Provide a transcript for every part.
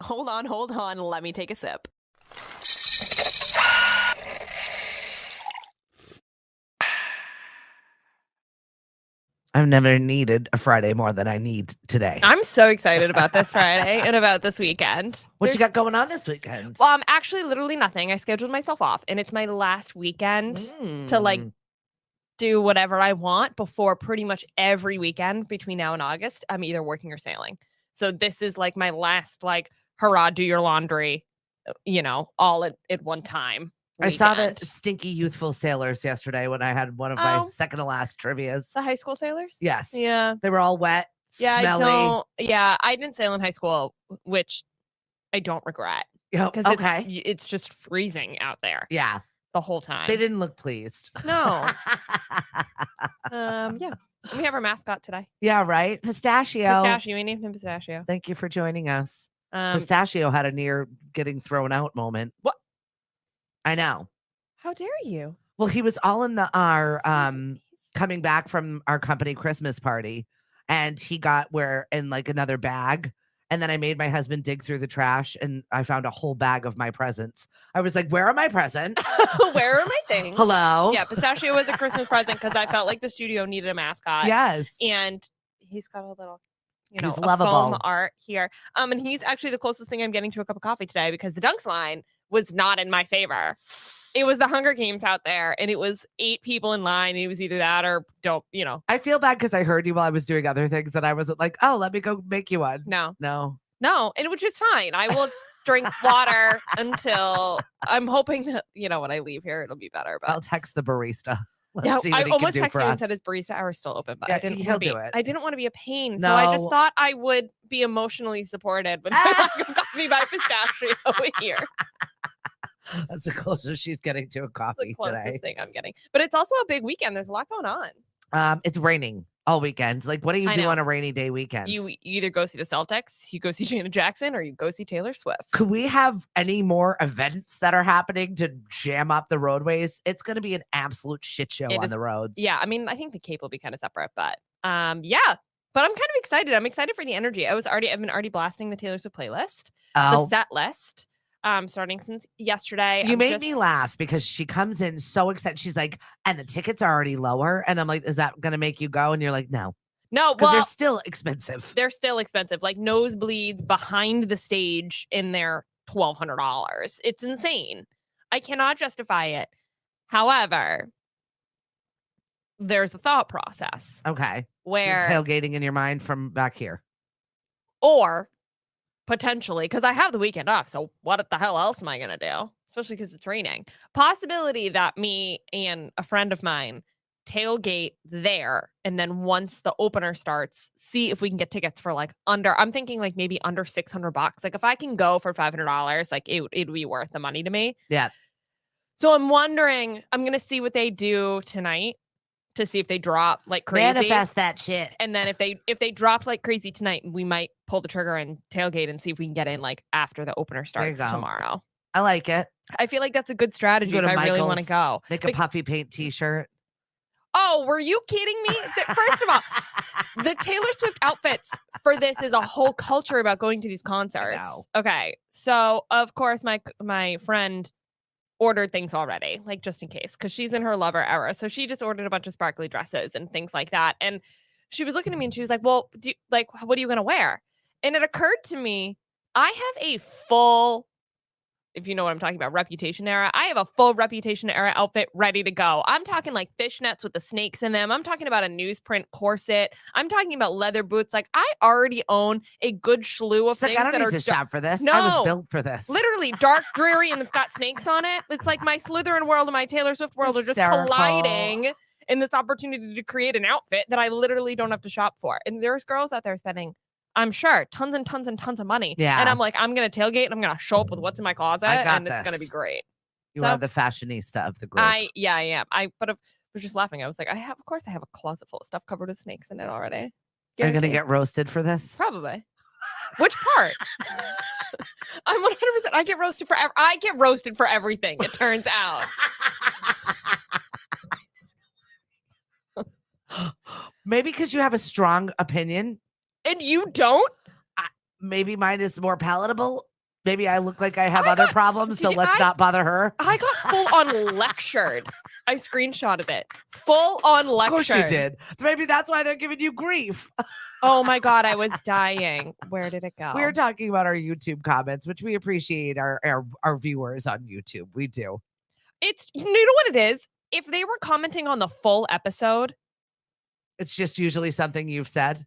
Hold on. Let me take a sip. I've never needed a Friday more than I need today. I'm so excited about this Friday and about this weekend. What you got going on this weekend? Well, actually literally nothing. I scheduled myself off, and it's my last weekend to like do whatever I want before pretty much every weekend between now and August. I'm either working or sailing. So this is like my last like hurrah, do your laundry, all at one time. I saw the stinky youthful sailors yesterday when I had one of my second to last trivias. The high school sailors? Yes. Yeah. They were all wet, smelly. I didn't sail in high school, which I don't regret. Because it's just freezing out there. Yeah. The whole time. They didn't look pleased. No. Yeah. We have our mascot today. Yeah, right? Pistachio. We named him Pistachio. Thank you for joining us. Pistachio had a near getting thrown out moment. What? I know. How dare you? Well, he was all in our coming back from our company Christmas party, and he got in like another bag. And then I made my husband dig through the trash, and I found a whole bag of my presents. I was like, where are my presents? Where are my things? Hello? Yeah, Pistachio was a Christmas present because I felt like the studio needed a mascot. Yes. And he's got a little, he's lovable. foam art here. And he's actually the closest thing I'm getting to a cup of coffee today because the Dunks line was not in my favor. It was the Hunger Games out there, and it was 8 people in line, and it was either that or don't, I feel bad because I heard you while I was doing other things, and I wasn't like, oh, let me go make you one. No, and which is fine. I will drink water until I'm hoping that, when I leave here, it'll be better. But I'll text the barista. I almost texted him and said his barista hour is still open, but he'll do it. I didn't want to be a pain, so I just thought I would be emotionally supported with my lack of coffee by Pistachio here. That's the closest she's getting to a coffee the today. Thing I'm getting, but it's also a big weekend. There's a lot going on. It's raining all weekend. Like, what do you do on a rainy day weekend? You either go see the Celtics, you go see Janet Jackson, or you go see Taylor Swift. Could we have any more events that are happening to jam up the roadways? It's going to be an absolute shit show on the roads. Yeah, I mean, I think the Cape will be kind of separate, but yeah. But I'm kind of excited. I'm excited for the energy. I've been already blasting the Taylor Swift playlist, the set list. Starting since yesterday. You made me laugh because she comes in so excited. She's like, and the tickets are already lower. And I'm like, is that going to make you go? And you're like, no. Because they're still expensive. They're still expensive. Like nosebleeds behind the stage in their $1,200. It's insane. I cannot justify it. However, there's a thought process. Okay. Where you're tailgating in your mind from back here. Or potentially, because I have the weekend off. So what the hell else am I going to do? Especially because it's raining. Possibility that me and a friend of mine tailgate there. And then once the opener starts, see if we can get tickets for like I'm thinking like maybe under $600. Like if I can go for $500, like it'd be worth the money to me. Yeah. So I'm wondering, I'm going to see what they do tonight to see if they drop like crazy. Manifest that shit. And then if they dropped like crazy tonight, we might pull the trigger and tailgate and see if we can get in like after the opener starts tomorrow. I like it. I feel like that's a good strategy if I really want to go. Make a puffy paint t-shirt. Oh, were you kidding me? First of all, the Taylor Swift outfits for this is a whole culture about going to these concerts. Okay. So of course my friend ordered things already, like just in case, because she's in her lover era. So she just ordered a bunch of sparkly dresses and things like that. And she was looking at me and she was like, well, what are you going to wear? And it occurred to me, I have a full, if you know what I'm talking about, Reputation era. I have a full Reputation era outfit ready to go. I'm talking like fishnets with the snakes in them. I'm talking about a newsprint corset. I'm talking about leather boots. Like I already own a good slew of things. I don't need to shop for this. No, I was built for this. Literally dark, dreary, and it's got snakes on it. It's like my Slytherin world and my Taylor Swift world are just colliding in this opportunity to create an outfit that I literally don't have to shop for. And there's girls out there spending, I'm sure, tons and tons and tons of money. Yeah. And I'm like, I'm going to tailgate and I'm going to show up with what's in my closet and it's going to be great. You are the fashionista of the group. I am. I was just laughing. I was like, of course I have a closet full of stuff covered with snakes in it already. Are you going to get roasted for this? Probably. Which part? I'm 100%. I get roasted for everything, it turns out. Maybe because you have a strong opinion. And you don't? Maybe mine is more palatable. maybe I look like I have other problems, so let's not bother her. I got full on lectured. I screenshotted it. Full on lectured. Of course you did. Maybe that's why they're giving you grief. Oh my God, I was dying. Where did it go? We were talking about our YouTube comments, which we appreciate our viewers on YouTube. We do. It's, you know what it is? If they were commenting on the full episode, it's just usually something you've said.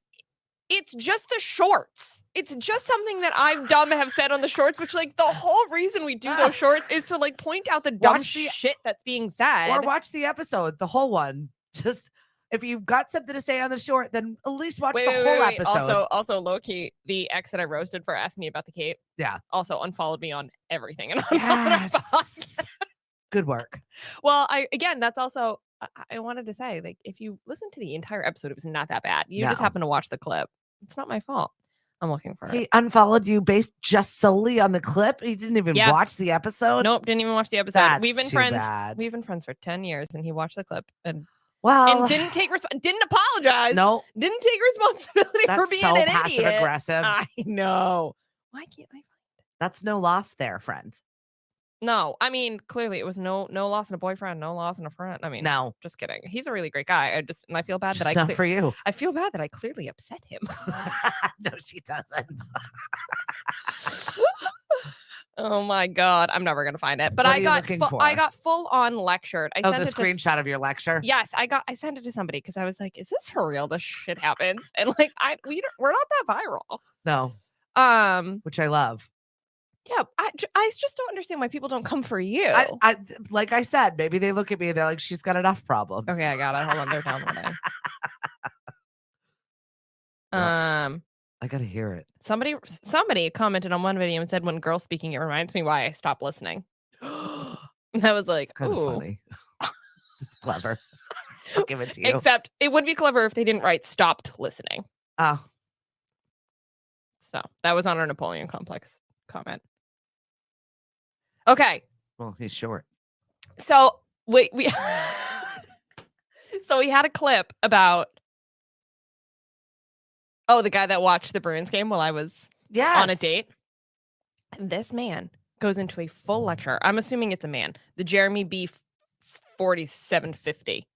It's just the shorts. It's just something that I've have said on the shorts, which like the whole reason we do those shorts is to like point out the dumb shit that's being said. Or watch the episode, the whole one. Just if you've got something to say on the short, then at least watch the whole episode. Also, low-key, the ex that I roasted for asking me about the cape. Yeah. Also unfollowed me on everything. And yes. Good work. Well, that's also, I wanted to say, like, if you listen to the entire episode, it was not that bad. You just happen to watch the clip. It's not my fault. I'm looking for it. He unfollowed you based just solely on the clip? He didn't even watch the episode? Nope, didn't even watch the episode. That's We've been too friends. bad. We've been friends for 10 years, and he watched the clip and didn't take didn't apologize. No, didn't take responsibility for being an idiot. Aggressive. I know. Why can't I find it? That's no loss there, friend. No, I mean, clearly it was no loss in a boyfriend, no loss in a friend. I mean, no, just kidding. He's a really great guy. I feel bad that not for you. I feel bad that I clearly upset him. No, she doesn't. Oh my God, I'm never gonna find it. But I got full on lectured. I sent the screenshot of your lecture. Yes, I sent it to somebody because I was like, "Is this for real? This shit happens." And like, we're not that viral. No. Which I love. Yeah, I just don't understand why people don't come for you. I like I said, maybe they look at me, they're like, she's got enough problems. Okay, I got it. Hold on, they're downloading. I gotta hear it. Somebody commented on one video and said, "When girls speaking, it reminds me why I stopped listening." And I was like, kind of funny. It's clever. I'll give it to you. Except it would be clever if they didn't write "stopped listening." Oh. So that was on our Napoleon complex comment. Okay. Well, he's short. So we so we had a clip about the guy that watched the Bruins game while I was on a date. And this man goes into a full lecture. I'm assuming it's a man. The Jeremy B 4750.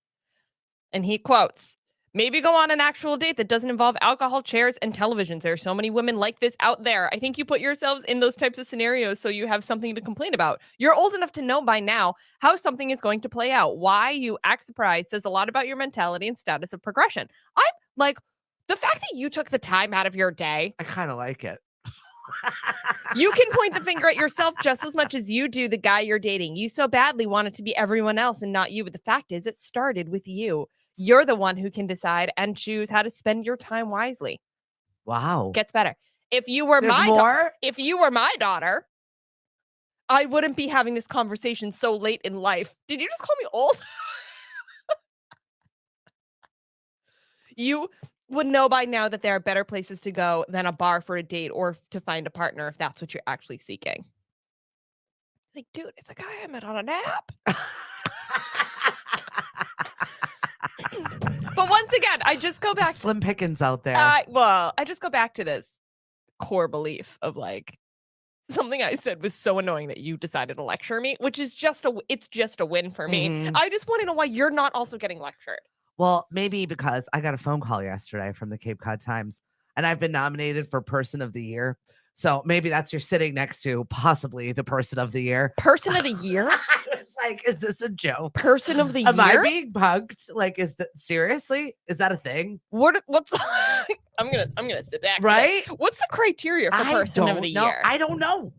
And he quotes, "Maybe go on an actual date that doesn't involve alcohol, chairs, and televisions. There are so many women like this out there. I think you put yourselves in those types of scenarios so you have something to complain about. You're old enough to know by now how something is going to play out. Why you act surprised says a lot about your mentality and status of progression." I'm like, the fact that you took the time out of your day. I kind of like it. You can point the finger at yourself just as much as you do the guy you're dating. You so badly want it to be everyone else and not you. But the fact is, it started with you. You're the one who can decide and choose how to spend your time wisely. Wow. Gets better. If you were my daughter, I wouldn't be having this conversation so late in life. Did you just call me old? You would know by now that there are better places to go than a bar for a date or to find a partner if that's what you're actually seeking. Like, dude, it's a guy I met on an app. But once again, I just go back. Slim pickings out there. I just go back to this core belief of like something I said was so annoying that you decided to lecture me, which is just a win for me. Mm-hmm. I just want to know why you're not also getting lectured. Well, maybe because I got a phone call yesterday from the Cape Cod Times and I've been nominated for Person of the Year. So maybe that's you're sitting next to possibly the Person of the Year. Person of the Year? I was like, is this a joke? Person of the Year? Am I being bugged? Like, seriously? Is that a thing? What's I'm gonna sit back. Right? What's the criteria for Person of the Year? I don't know.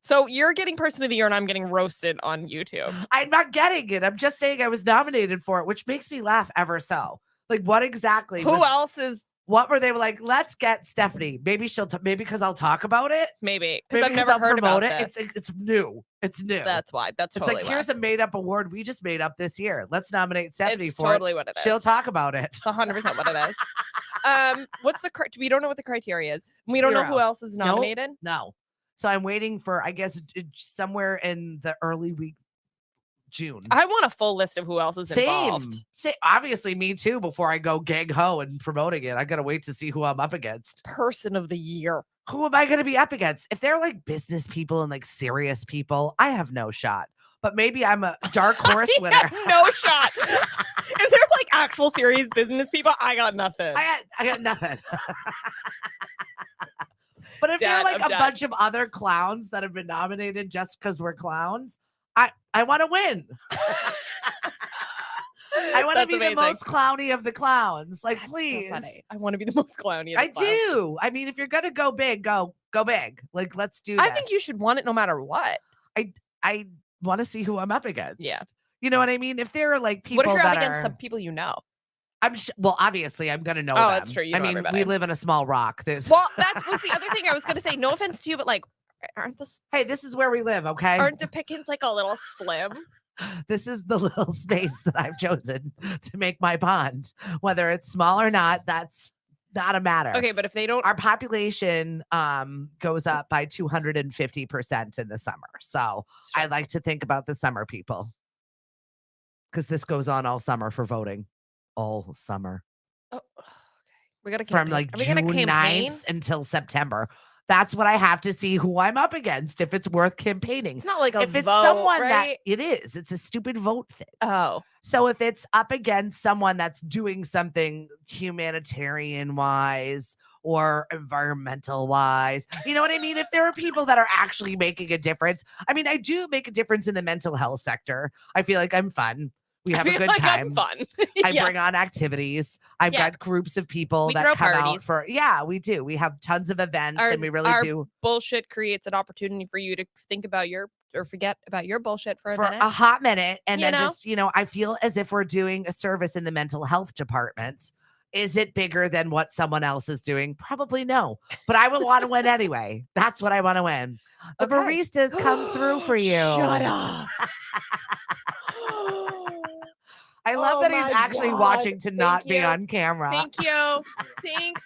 So you're getting Person of the Year and I'm getting roasted on YouTube. I'm not getting it. I'm just saying I was nominated for it, which makes me laugh ever so. Like, what exactly? What were they like? Let's get Stephanie. Maybe maybe because I'll talk about it. Maybe because I've never heard about it. It's new. It's new. That's why. It's totally like here's a made up award we just made up this year. Let's nominate Stephanie for totally what it is. She'll talk about it. It's 100% what it is. What's we don't know what the criteria is. We don't know who else is nominated. No. So I'm waiting for, I guess, somewhere in the early week June. I want a full list of who else is involved. Obviously, me too. Before I go gang ho and promoting it, I gotta wait to see who I'm up against. Person of the year. Who am I gonna be up against? If they're like business people and like serious people, I have no shot. But maybe I'm a dark horse winner. No shot. If they're like actual serious business people, I got nothing. I got nothing. But if they're like a bunch of other clowns that have been nominated just because we're clowns, I want to win. I want to be the most clowny of the clowns. Like, please. So funny. I want to be the most clowny of the clowns. I do. I mean, if you're gonna go big, go big. Like, let's do this. I think you should want it no matter what. I want to see who I'm up against. Yeah. You know what I mean? If there are like people what if you're up against some people you know? Well, obviously, I'm gonna know. Oh, them. that's true. I mean, everybody. We live in a small rock. Well, that was the other thing I was gonna say. No offense to you, but like, hey, this is where we live, okay? Aren't the pickings like a little slim? This is the little space that I've chosen to make my pond. Whether it's small or not, that's not a matter. Okay, but if they don't, our population goes up by 250% in the summer. So I like to think about the summer people because this goes on all summer for voting. All summer. Oh, okay. We got to from like June 9th until September. That's what I have to see who I'm up against if it's worth campaigning. It's not like a if it's vote, someone right? that it is. It's a stupid vote thing. Oh. So if it's up against someone that's doing something humanitarian wise or environmental wise, you know what I mean? If there are people that are actually making a difference. I mean, I do make a difference in the mental health sector. I feel like I'm fun. We have a good time. I'm fun. I bring on activities. I've got groups of people that come out for. Yeah, we do. We have tons of events, and we really do. Bullshit creates an opportunity for you to think about or forget about your bullshit for a hot minute, and then just I feel as if we're doing a service in the mental health department. Is it bigger than what someone else is doing? Probably no, but I would want to win anyway. That's what I want to win. The baristas come through for you. Shut up. I love that he's actually watching to not be on camera. Thank you. Thanks.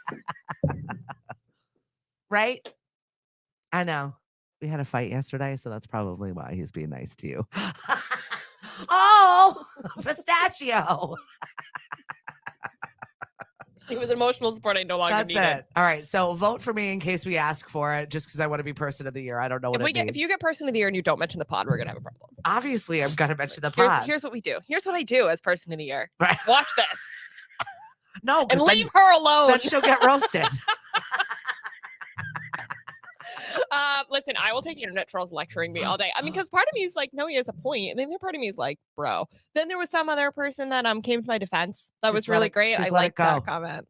Right? I know. We had a fight yesterday, so that's probably why he's being nice to you. Oh, pistachio. It was emotional support I no longer needed. That's it. All right. So vote for me in case we ask for it, just because I want to be person of the year. I don't know what it means. If you get person of the year and you don't mention the pod, we're going to have a problem. Obviously, I'm going to mention the pod. Here's what we do. Here's what I do as person of the year. Right. Watch this. No. And leave her alone. Then she'll get roasted. Listen, I will take internet trolls lecturing me all day. I mean, because part of me is like, no, he has a point. And then the other part of me is like, bro. Then there was some other person that came to my defense. That was really great. I like that comment.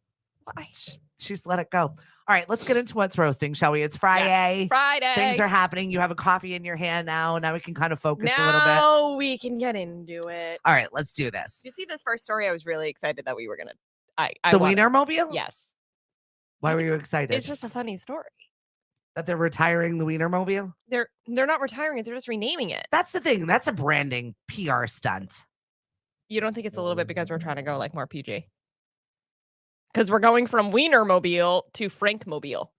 She's let it go. All right, let's get into what's roasting, shall we? It's Friday. Yes, Friday. Things are happening. You have a coffee in your hand now. Now we can kind of focus a little bit. Now we can get into it. All right, let's do this. You see this first story? I was really excited that we were going to. The Weinermobile? Yes. Why were you excited? It's just a funny story. That they're retiring the Weinermobile? They're not retiring it. They're just renaming it. That's the thing. That's a branding PR stunt. You don't think it's a little bit because we're trying to go like more PG? Because we're going from Weinermobile to Frankmobile.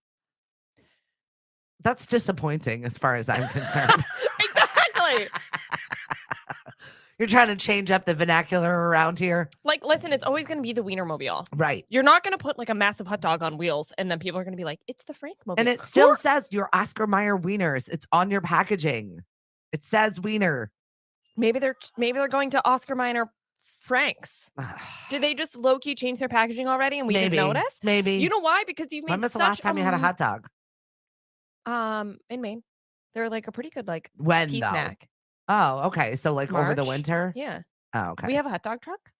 That's disappointing as far as I'm concerned. Exactly. You're trying to change up the vernacular around here. Like, listen, it's always going to be the Weinermobile. Right. You're not going to put like a massive hot dog on wheels and then people are going to be like, it's the Frankmobile. And it still says your Oscar Mayer wieners. It's on your packaging. It says wiener. Maybe they're going to Oscar Mayer Franks. Did they just low-key change their packaging already and we didn't notice? Maybe. You know why? Because you've made When was the last time you had a hot dog? In Maine. They're like a pretty good ski though? snack. Oh, okay. So like over the winter? Yeah. Oh, okay. We have a hot dog truck.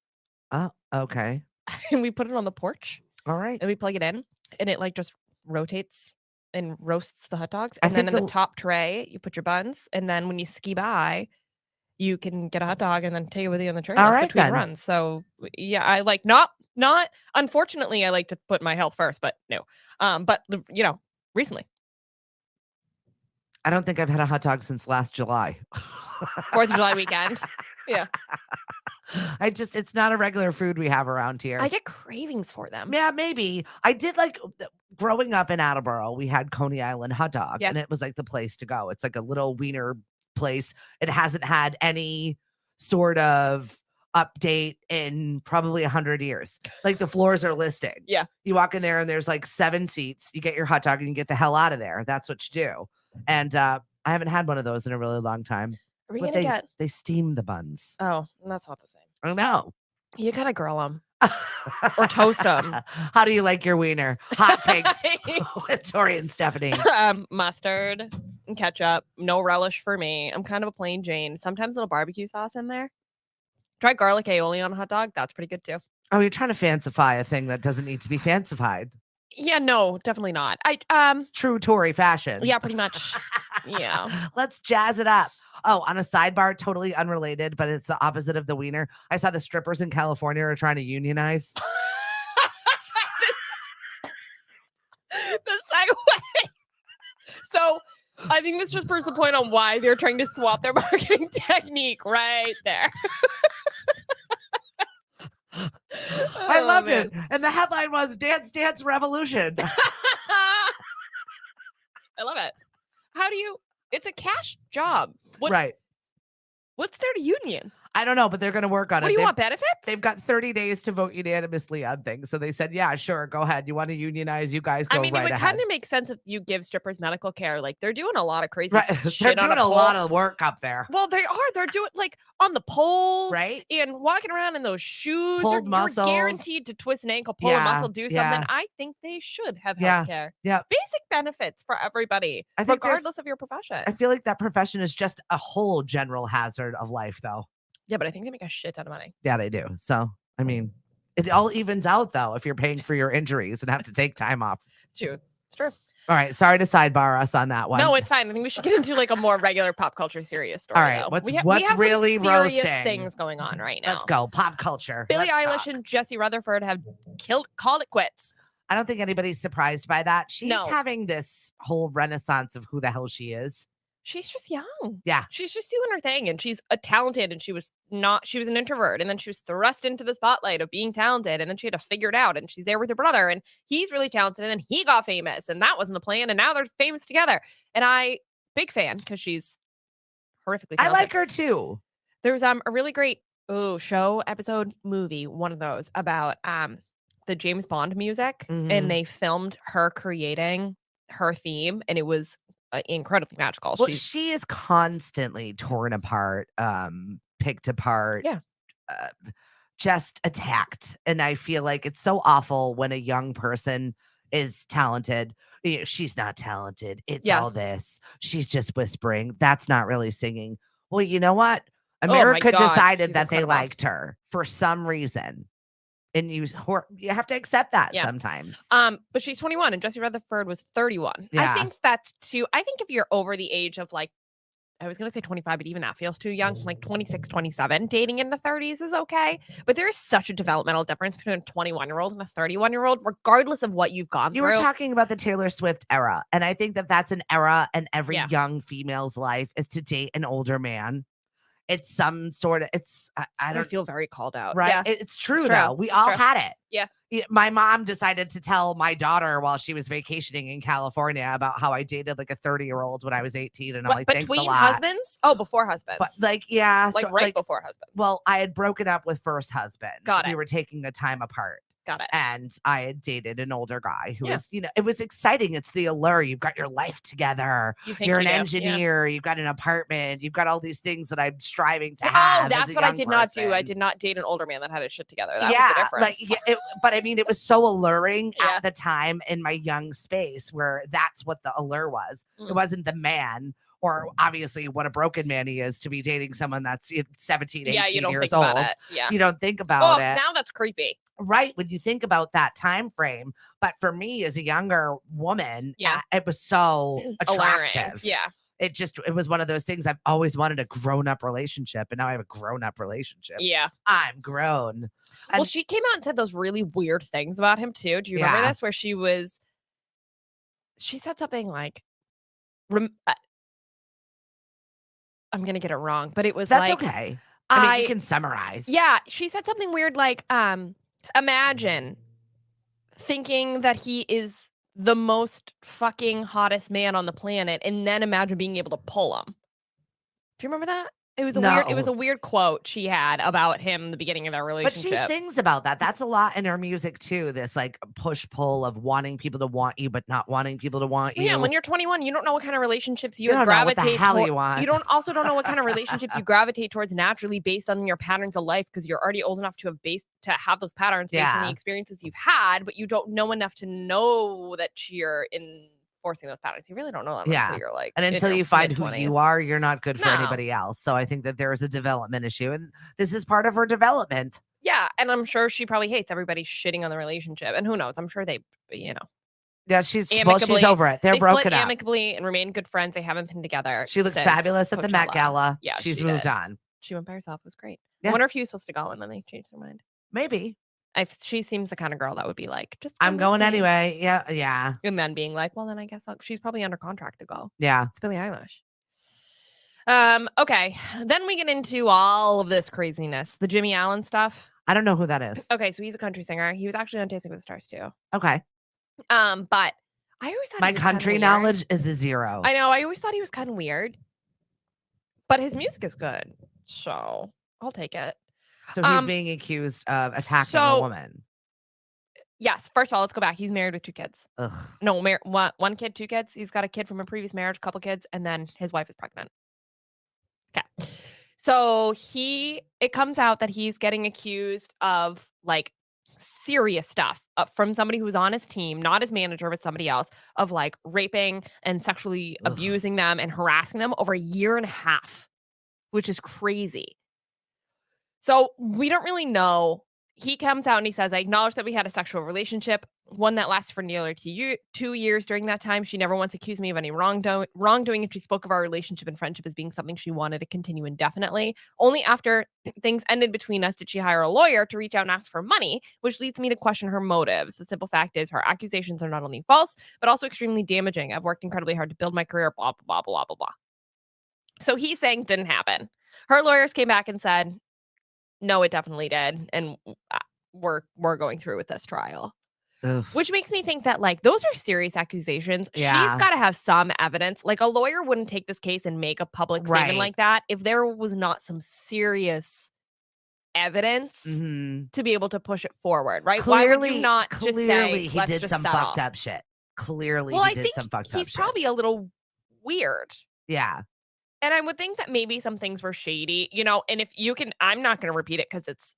Oh, okay. And we put it on the porch. All right. And we plug it in and it like just rotates and roasts the hot dogs. And then in the top tray, you put your buns. And then when you ski by, you can get a hot dog and then take it with you on the tray between runs. So yeah, I like not unfortunately, I like to put my health first, but no. But recently. I don't think I've had a hot dog since last July. 4th of July weekend. Yeah. It's not a regular food we have around here. I get cravings for them. Yeah, maybe. I did growing up in Attleboro, we had Coney Island hot dog and it was like the place to go. It's like a little wiener place. It hasn't had any sort of update in probably 100 years. Like the floors are listing. Yeah. You walk in there and there's like 7 seats. You get your hot dog and you get the hell out of there. That's what you do. And I haven't had one of those in a really long time. Are we But gonna get? they steam the buns. Oh, that's not the same. I know. You gotta grill them or toast them. How do you like your wiener? Hot takes with Tori and Stephanie. Mustard and ketchup. No relish for me. I'm kind of a plain Jane. Sometimes a little barbecue sauce in there. Try garlic aioli on a hot dog. That's pretty good too. Oh, you're trying to fancify a thing that doesn't need to be fancified. Yeah, no, definitely not. True Tory fashion. Yeah, pretty much. Yeah. Let's jazz it up. Oh, on a sidebar, totally unrelated, but it's the opposite of the wiener. I saw the strippers in California are trying to unionize. The segue. So I think this just proves the point on why they're trying to swap their marketing technique right there. I loved it. And the headline was Dance Dance Revolution. I love it. How do you, it's a cash job. Right. What's their union? I don't know, but they're going to work on it. What do you want, benefits? They've got 30 days to vote unanimously on things. So they said, yeah, sure, go ahead. You want to unionize? You guys go right ahead. It would kind of make sense if you give strippers medical care. Like, they're doing a lot of crazy shit. They're doing on a lot of work up there. Well, they are. They're doing, like, on the poles. Right. And walking around in those shoes. Pulled You're muscles. guaranteed to twist an ankle, pull a muscle, do something. I think they should have health care. Yeah. Basic benefits for everybody, regardless of your profession. I feel like that profession is just a whole general hazard of life, though. Yeah, but I think they make a shit ton of money. Yeah, they do. So, I mean, it all evens out, though, if you're paying for your injuries and have to take time off. It's true. It's true. All right. Sorry to sidebar us on that one. No, it's fine. I think we should get into like a more regular pop culture serious story. All right. Though. What's we have really some serious roasting? Things going on right now. Let's go. Pop culture. Billie Eilish and Jesse Rutherford have called it quits. I don't think anybody's surprised by that. She's No. having this whole renaissance of who the hell she is. She's just young. Yeah. She's just doing her thing, and she's a talented, and she was an introvert, and then she was thrust into the spotlight of being talented, and then she had to figure it out, and she's there with her brother, and he's really talented, and then he got famous, and that wasn't the plan, and now they're famous together. And big fan, because she's horrifically talented. I like her too. There's a really great show, episode, movie, one of those about the James Bond music, and they filmed her creating her theme, and it was incredibly magical. Well, she is constantly torn apart, picked apart, just attacked. And I feel like it's so awful when a young person is talented. She's not talented. It's all this. She's just whispering. That's not really singing. Well, you know what? America decided that they liked her for some reason. And you have to accept that sometimes. But she's 21 and Jesse Rutherford was 31. Yeah. I think that's too. I think if you're over the age of like, I was going to say 25, but even that feels too young. Like 26, 27, dating in the 30s is okay. But there is such a developmental difference between a 21-year-old and a 31-year-old, regardless of what you've gone through. You were talking about the Taylor Swift era. And I think that that's an era in every young female's life is to date an older man. It's some sort of, I don't feel very called out. Right. Yeah. It's true though. We all had it. Yeah. My mom decided to tell my daughter while she was vacationing in California about how I dated like a 30-year-old when I was 18. And I'm like, thanks a lot. Between husbands? Oh, before husbands. But like before husbands. Well, I had broken up with first husband. Got it. We were taking a time apart. Got it. And I had dated an older guy who was, it was exciting. It's the allure. You've got your life together. You're an engineer. You've got an apartment. You've got all these things that I'm striving to have. Oh, that's what I did not do. I did not date an older man that had his shit together. That was the difference. But I mean, it was so alluring at the time in my young space where that's what the allure was. It wasn't the man. Or obviously what a broken man he is to be dating someone that's 17, 18 years old. Yeah. You don't think about it. Now that's creepy. Right. When you think about that time frame. But for me as a younger woman, it was so attractive. Alluring. Yeah. It was one of those things. I've always wanted a grown-up relationship. And now I have a grown-up relationship. Yeah. I'm grown. Well, she came out and said those really weird things about him too. Do you remember this? Where she said something like, I'm going to get it wrong, but it was that's okay. I mean, you can summarize. Yeah. She said something weird like, imagine thinking that he is the most fucking hottest man on the planet and then imagine being able to pull him. Do you remember that? It was a weird quote she had about him in the beginning of their relationship. But she sings about that. That's a lot in her music too. This like push-pull of wanting people to want you, but not wanting people to want you. Yeah, when you're 21, you don't know what kind of relationships you would gravitate gravitate towards. What the hell you want. You don't know what kind of relationships you gravitate towards naturally based on your patterns of life, because you're already old enough to have those patterns based on the experiences you've had, but you don't know enough to know that you're enforcing those patterns. You really don't know that until you're like, and until you find mid-20s. who you are, you're not good for anybody else. So I think that there is a development issue, and this is part of her development. Yeah, and I'm sure she probably hates everybody shitting on the relationship, and who knows? I'm sure they, Yeah, she's over it. They're broken split up amicably and remain good friends. They haven't been together. She looked fabulous at the Met Gala. Yeah, she's moved on. She went by herself. It was great. Yeah. I wonder if he was supposed to go and then they changed their mind. Maybe. She seems the kind of girl that would be like, just I'm going anyway. Yeah. And then being like, well, then I guess she's probably under contract to go. Yeah. It's Billie Eilish. Okay. Then we get into all of this craziness. The Jimmie Allen stuff. I don't know who that is. Okay, so he's a country singer. He was actually on Dancing with the Stars too. Okay. But I always thought my country knowledge is a 0. I know. I always thought he was kind of weird, but his music is good, so I'll take it. So he's being accused of attacking a woman. Yes. First of all, let's go back. He's married with 2 kids. Ugh. No, 1 kid, 2 kids. He's got a kid from a previous marriage, a couple kids, and then his wife is pregnant. Okay. So it comes out that he's getting accused of like serious stuff from somebody who was on his team, not his manager, but somebody else, of like raping and sexually abusing them and harassing them over a year and a half, which is crazy. So we don't really know. He comes out and he says, I acknowledge that we had a sexual relationship, one that lasted for nearly 2 years. During that time, she never once accused me of any wrongdoing, and she spoke of our relationship and friendship as being something she wanted to continue indefinitely. Only after things ended between us did she hire a lawyer to reach out and ask for money, which leads me to question her motives. The simple fact is her accusations are not only false, but also extremely damaging. I've worked incredibly hard to build my career, blah, blah, blah, blah, blah, blah. So he's saying didn't happen. Her lawyers came back and said, no, it definitely did. And we're going through with this trial. Ugh. Which makes me think that like those are serious accusations. Yeah. She's got to have some evidence. Like a lawyer wouldn't take this case and make a public statement like that if there was not some serious evidence to be able to push it forward, right? Why would you not just say, he did some fucked up shit. Clearly, he did some fucked up shit. He's probably a little weird. Yeah. And I would think that maybe some things were shady, and if you can, I'm not going to repeat it because it's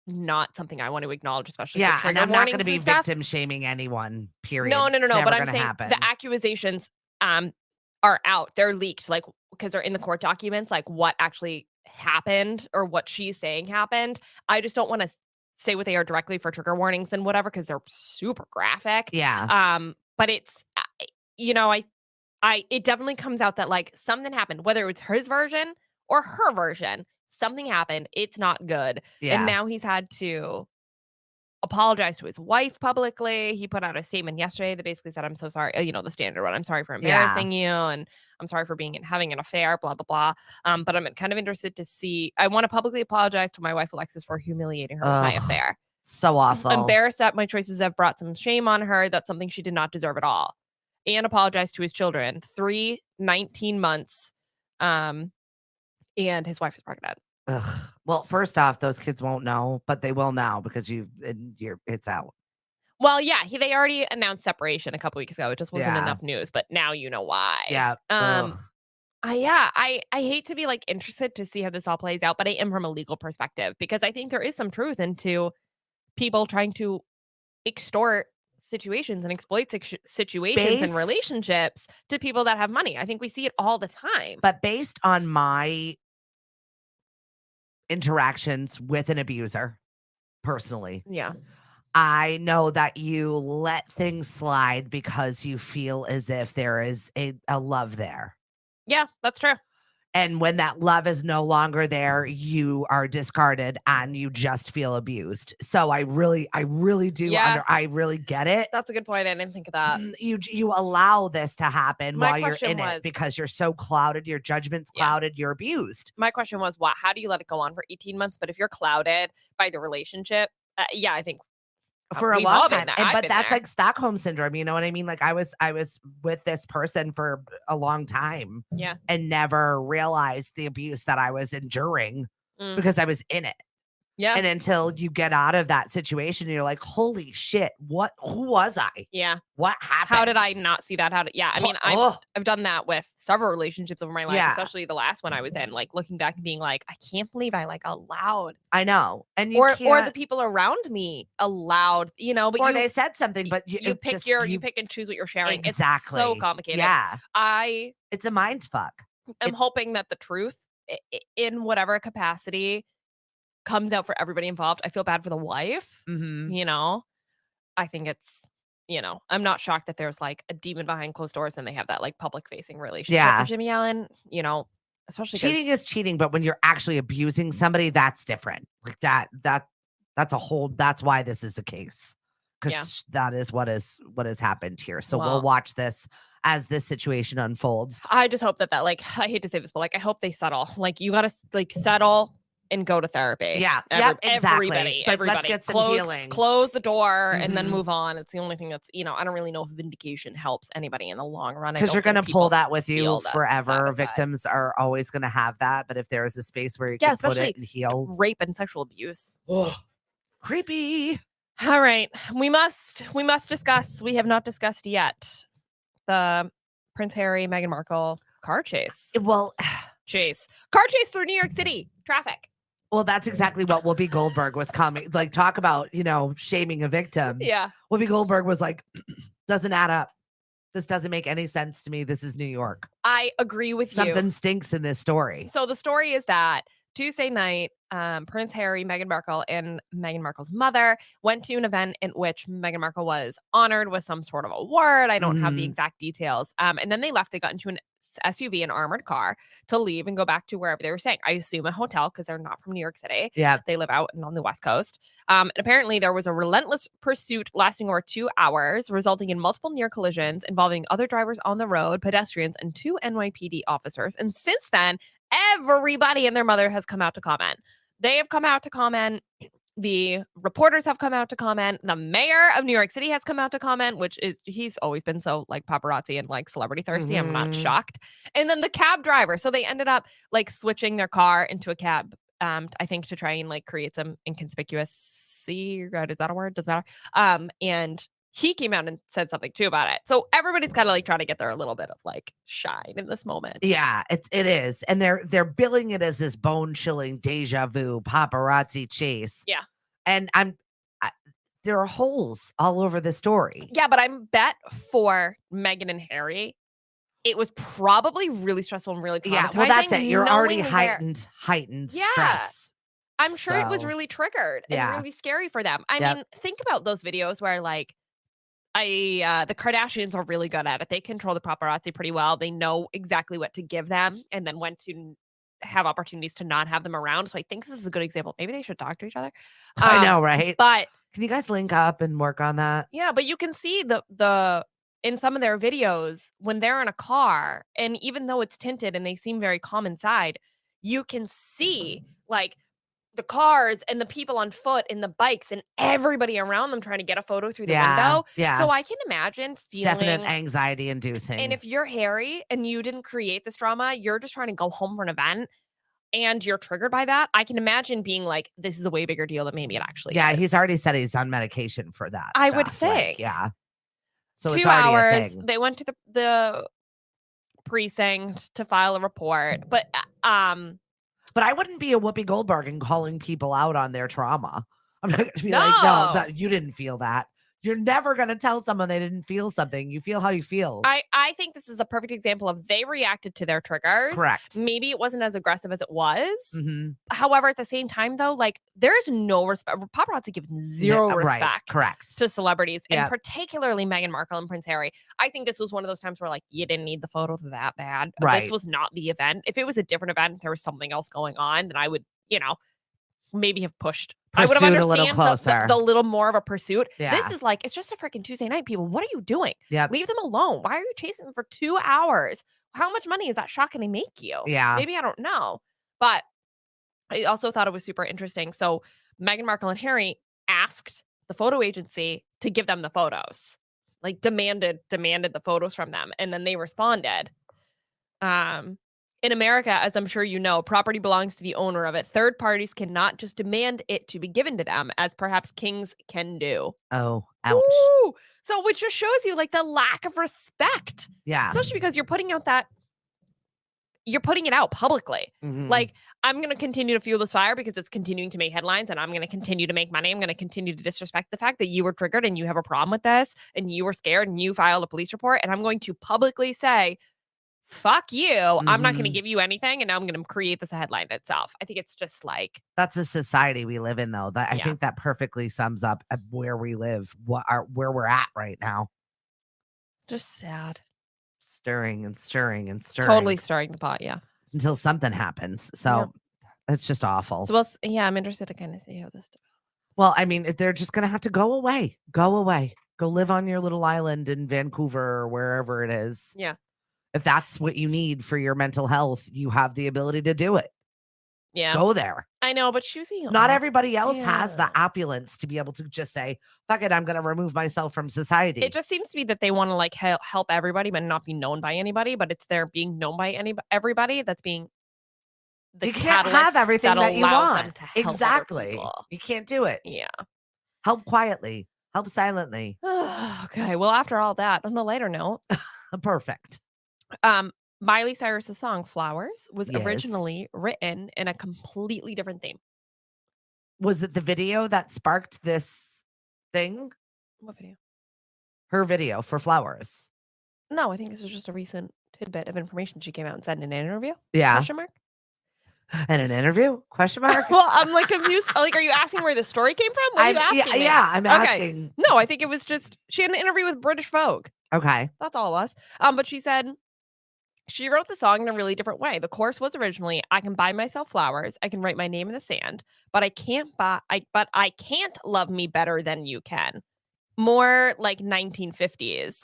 not something I want to acknowledge, especially for trigger and I'm not going to be victim shaming anyone, period. No. But I'm saying the accusations are out. They're leaked, like, because they're in the court documents, like what actually happened or what she's saying happened. I just don't want to say what they are directly for trigger warnings and whatever, because they're super graphic. Yeah. But it's, it definitely comes out that like something happened, whether it was his version or her version, something happened. It's not good. Yeah. And now he's had to apologize to his wife publicly. He put out a statement yesterday that basically said, I'm so sorry. The standard one. I'm sorry for embarrassing you. And I'm sorry for having an affair, blah, blah, blah. But I'm kind of interested to see, I want to publicly apologize to my wife, Alexis, for humiliating her with my affair. So awful. I'm embarrassed that my choices have brought some shame on her. That's something she did not deserve at all. And apologize to his children, 3, 19 months. And his wife is pregnant. Ugh. Well, first off, those kids won't know, but they will now because it's out. Well, yeah, they already announced separation a couple weeks ago. It just wasn't enough news, but now you know why. Yeah. I hate to be like interested to see how this all plays out, but I am from a legal perspective because I think there is some truth into people trying to extort situations and exploit situations and relationships to people that have money. I think we see it all the time. But based on my interactions with an abuser personally, I know that you let things slide because you feel as if there is a love there. Yeah, that's true. And when that love is no longer there, you are discarded and you just feel abused. So I really do. I really get it. That's a good point. I didn't think of that. You allow this to happen while you're in it because you're so clouded, your judgment's clouded, you're abused. My question was, how do you let it go on for 18 months? But if you're clouded by the relationship, I think for a We've long all been time. there. And I've but been that's there. like Stockholm syndrome. You know what I mean? Like I was with this person for a long time Yeah. and never realized the abuse that I was enduring Mm. because I was in it. Yeah. And until you get out of that situation, you're like, holy shit, who was I? Yeah. What happened? How did I not see that? I mean, I've done that with several relationships over my life, Yeah. especially the last one I was in, like looking back and being like, I can't believe I like allowed. I know. And you or can't, the people around me allowed, but or you they said something, but you pick you pick and choose what you're sharing. Exactly. It's so complicated. Yeah. I It's a mind fuck. am hoping that the truth in whatever capacity comes out for everybody involved. I feel bad for the wife. Mhm. I think it's, I'm not shocked that there's like a demon behind closed doors and they have that like public facing relationship Yeah. for Jimmie Allen, especially Cheating is cheating, but when you're actually abusing somebody, that's different. Like that's why this is the case. Because that is what has happened here. So we'll watch this as this situation unfolds. I just hope that like, I hate to say this, but like, I hope they settle. Like, you got to like settle and go to therapy. Yeah. Everybody. Like, let's get some healing. Close the door and then move on. It's the only thing that's, I don't really know if vindication helps anybody in the long run. Because you're going to pull that with you forever. Satisfied. Victims are always going to have that. But if there is a space where you can put it and heal. Rape and sexual abuse. Oh, creepy. All right. We must discuss. We have not discussed yet the Prince Harry, Meghan Markle car chase. Well, car chase through New York City traffic. Well, that's exactly what Whoopi Goldberg was coming. Like, talk about, shaming a victim. Yeah. Whoopi Goldberg was like, doesn't add up. This doesn't make any sense to me. This is New York. I agree with you. Something stinks in this story. So the story is that Tuesday night, Prince Harry, Meghan Markle, and Meghan Markle's mother went to an event in which Meghan Markle was honored with some sort of award. I don't have the exact details. And then they left. They got into an SUV, an armored car, to leave and go back to wherever they were staying. I assume a hotel because they're not from New York City. Yeah. They live out on the West Coast. And apparently there was a relentless pursuit lasting over 2 hours, resulting in multiple near collisions involving other drivers on the road, pedestrians, and 2 NYPD officers. And since then, everybody and their mother has come out to comment. They have come out to comment. The reporters have come out to comment. The mayor of New York City has come out to comment, he's always been so like paparazzi and like celebrity thirsty. I'm not shocked. And then the cab driver. So they ended up like switching their car into a cab, I think to try and like create some inconspicuousy. Is that a word? Doesn't matter. And he came out and said something too about it. So everybody's kind of like trying to get their a little bit of like shine in this moment. Yeah, it is. And they're billing it as this bone-chilling deja vu paparazzi chase. Yeah. And there are holes all over the story. Yeah, but I'm bet for Meghan and Harry, it was probably really stressful and really traumatizing. Yeah, well, that's it. You're already heightened stress. I'm sure it was really triggered and really scary for them. I mean, think about those videos where like the Kardashians are really good at it. They control the paparazzi pretty well. They know exactly what to give them and then when to have opportunities to not have them around. So I think this is a good example. Maybe they should talk to each other. I know, right? But can you guys link up and work on that? Yeah, but you can see the in some of their videos when they're in a car, and even though it's tinted and they seem very calm inside, you can see like the cars and the people on foot and the bikes and everybody around them trying to get a photo through the window. Yeah. So I can imagine feeling definite anxiety inducing. And if you're Harry and you didn't create this drama, you're just trying to go home for an event and you're triggered by that, I can imagine being like, this is a way bigger deal than maybe it actually is. He's already said he's on medication for that. I would think. Like, so 2 it's already hours. a thing. They went to the precinct to file a report, but I wouldn't be a Whoopi Goldberg and calling people out on their trauma. I'm not going to be like, no, you didn't feel that. You're never going to tell someone they didn't feel something. You feel how you feel. I think this is a perfect example of they reacted to their triggers. Correct. Maybe it wasn't as aggressive as it was. Mm-hmm. However, at the same time, though, like there's no respect. Paparazzi give zero respect correct. to celebrities, and particularly Meghan Markle and Prince Harry. I think this was one of those times where like you didn't need the photo that bad. Right. This was not the event. If it was a different event, there was something else going on, then I would, maybe have pushed. I would have understood a little closer. The little more of a pursuit. Yeah. This is like, it's just a freaking Tuesday night, people. What are you doing? Yep. Leave them alone. Why are you chasing them for 2 hours? How much money is that shot going to make you? Yeah. Maybe I don't know. But I also thought it was super interesting. So Meghan Markle and Harry asked the photo agency to give them the photos. Like demanded the photos from them, and then they responded. In America, as I'm sure you know, property belongs to the owner of it. Third parties cannot just demand it to be given to them, as perhaps kings can do. Oh, ouch. Ooh. So, which just shows you like the lack of respect. Yeah. Especially because you're putting it out publicly. Mhm. Like, I'm going to continue to fuel this fire because it's continuing to make headlines, and I'm going to continue to make money. I'm going to continue to disrespect the fact that you were triggered and you have a problem with this and you were scared and you filed a police report. And I'm going to publicly say, fuck you. I'm not going to give you anything. And now I'm going to create this headline itself. I think it's just like. That's the society we live in, though. I think that perfectly sums up where we live, where we're at right now. Just sad. Stirring and stirring and stirring. Totally stirring the pot, yeah. Until something happens. So it's just awful. So, I'm interested to kind of see how this develops. Well, I mean, they're just going to have to go away. Go away. Go live on your little island in Vancouver or wherever it is. Yeah. If that's what you need for your mental health, you have the ability to do it. Yeah. Go there. I know, but she was being not everybody else has the opulence to be able to just say, fuck it, I'm going to remove myself from society. It just seems to be that they want to like help everybody, but not be known by anybody. But it's their being known by everybody that's being the you can't have everything that you want. Exactly. You can't do it. Yeah. Help quietly. Help silently. Okay. Well, after all that, on a lighter note. Perfect. Miley Cyrus's song Flowers was originally written in a completely different theme. Was it the video that sparked this thing? What video? Her video for Flowers. No, I think this was just a recent tidbit of information she came out and said in an interview. Yeah. Question mark? In an interview? Question mark? Well, I'm like confused. Like, are you asking where the story came from? What are you asking me? Yeah, I'm asking. No, I think it was just she had an interview with British Vogue. Okay. That's all it was. But she said she wrote the song in a really different way. The chorus was originally, I can buy myself flowers, I can write my name in the sand, but I can't love me better than you can. More like 1950s.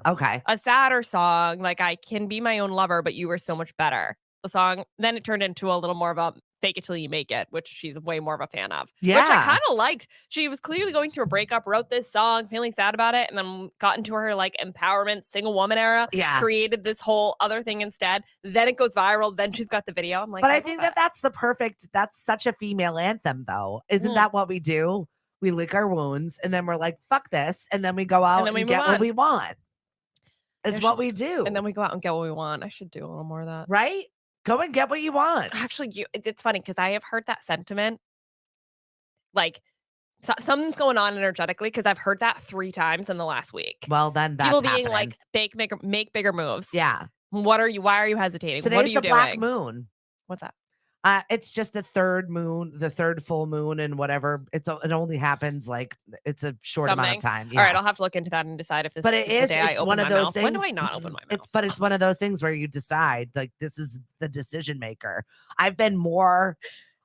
Okay. A sadder song, like I can be my own lover, but you were so much better. The song, then it turned into a little more of a fake it till you make it, which she's way more of a fan of. Yeah. Which I kind of liked. She was clearly going through a breakup, wrote this song, feeling sad about it, and then got into her like empowerment single woman era. Yeah. Created this whole other thing instead. Then it goes viral. Then she's got the video. I'm like, but I think that's such a female anthem, though. Isn't that what we do? We lick our wounds and then we're like, fuck this. And then we go out and get what we want. It's what we do. And then we go out and get what we want. I should do a little more of that. Right? Go and get what you want. Actually, it's funny because I have heard that sentiment. Like, something's going on energetically because I've heard that 3 times in the last week. Well, then that's people being like, make bigger moves. Yeah. Why are you hesitating? Today's what are you the doing? Black Moon. What's that? It's just the third full moon and whatever. It only happens like it's a short amount of time. Yeah. All right, I'll have to look into that and decide if this is the day I open one of those mouth. things. When do I not open my mouth? But it's one of those things where you decide like this is the decision maker. I've been more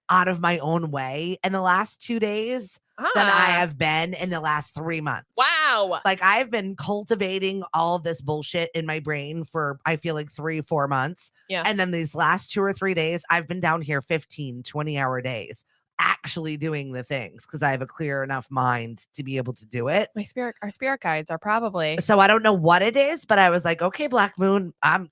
out of my own way in the last 2 days than I have been in the last 3 months. Wow. Like I've been cultivating all of this bullshit in my brain for, I feel like 3-4 months. Yeah. And then these last 2 or 3 days, I've been down here 15, 20-hour days, actually doing the things because I have a clear enough mind to be able to do it. Our spirit guides are probably. So I don't know what it is, but I was like, okay, Black Moon, I'm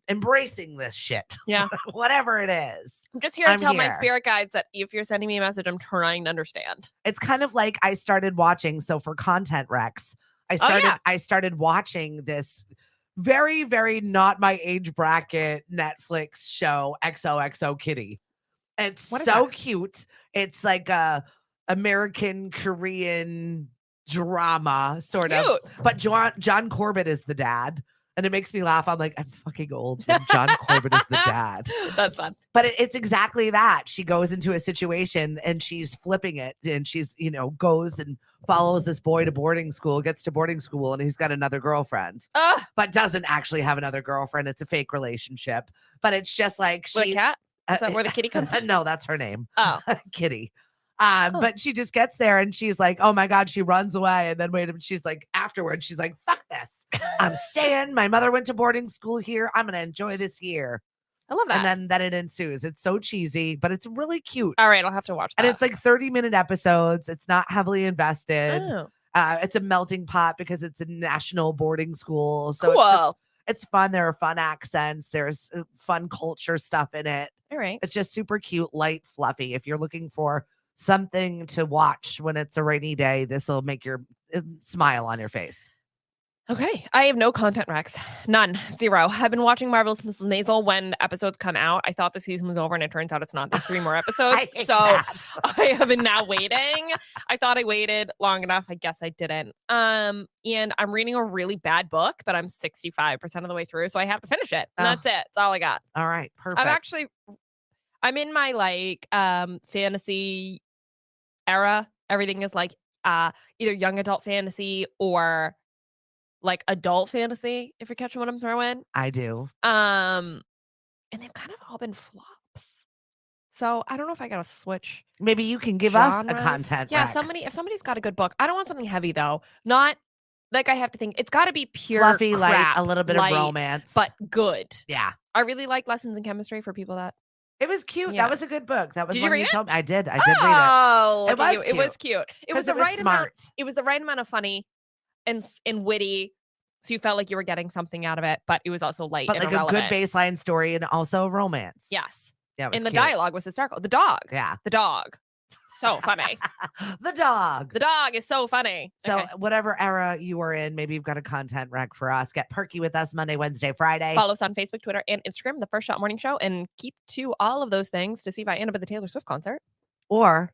embracing this shit. Yeah. Whatever it is. I'm just here to tell my spirit guides that if you're sending me a message, I'm trying to understand. It's kind of like I started watching. So for Content Rex, I started watching this very, very not my age bracket Netflix show, XOXO Kitty. It's so cute. It's like a American Korean drama sort of. But John Corbett is the dad. And it makes me laugh. I'm like, I'm fucking old when John Corbett is the dad. That's fun. But it's exactly that. She goes into a situation and she's flipping it. And she's, goes and follows this boy to boarding school, gets to boarding school, and he's got another girlfriend. But doesn't actually have another girlfriend. It's a fake relationship. But it's just like she... cat? Is that where the kitty comes in? No, that's her name. Oh. Kitty. But she just gets there and she's like, oh my God, she runs away. And then she's like, afterwards, she's like, fuck this. I'm staying. My mother went to boarding school here. I'm going to enjoy this year. I love that. And then it ensues. It's so cheesy, but it's really cute. All right, I'll have to watch that. And it's like 30-minute episodes. It's not heavily invested. Oh. It's a melting pot because it's a national boarding school. So Cool. it's fun. There are fun accents. There's fun culture stuff in it. All right. It's just super cute, light, fluffy. If you're looking for something to watch when it's a rainy day, this will make your smile on your face. Okay. I have no content recs. None. Zero. I've been watching Marvelous Mrs. Maisel when episodes come out. I thought the season was over and it turns out it's not. There's 3 more episodes. So I have been now waiting. I thought I waited long enough. I guess I didn't. And I'm reading a really bad book, but I'm 65% of the way through. So I have to finish it. And that's it. That's all I got. All right. Perfect. I'm in my like fantasy era. Everything is like either young adult fantasy or like adult fantasy, if you're catching what I'm throwing. I do. And they've kind of all been flops. So I don't know if I gotta switch. Maybe you can give genres. us a content. Yeah, rec. if somebody's got a good book. I don't want something heavy though. Not like I have to think. It's gotta be pure fluffy, crap, light, a little bit of romance. but good. Yeah. I really like Lessons in Chemistry for people that It was cute. Yeah. That was a good book. That was Did one you read you it? told me. I did. I did Oh, read it. it was cute. It was the right smart. amount. It was the right amount of funny and witty. So you felt like you were getting something out of it, but it was also light But and like irrelevant. a good baseline story and also romance. Yes. Yeah. And the dialogue was hysterical. The dog. Yeah. The dog. So funny. The dog. The dog is so funny. So Okay. whatever era you are in, maybe you've got a content rec for us. Get perky with us Monday, Wednesday, Friday. Follow us on Facebook, Twitter, and Instagram, The First Shot Morning Show, and keep to all of those things to see if I end up at the Taylor Swift concert. Or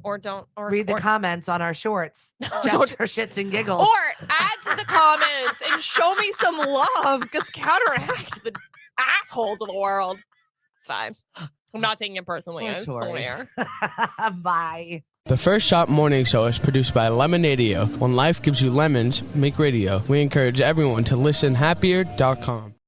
read the comments on our shorts just for shits and giggles. Or add to the comments and show me some love. Let's counteract the assholes of the world. It's fine. I'm not taking it personally. I swear. Bye. The First Shot Morning Show is produced by Lemonadio. When life gives you lemons, make radio. We encourage everyone to listen happier.com.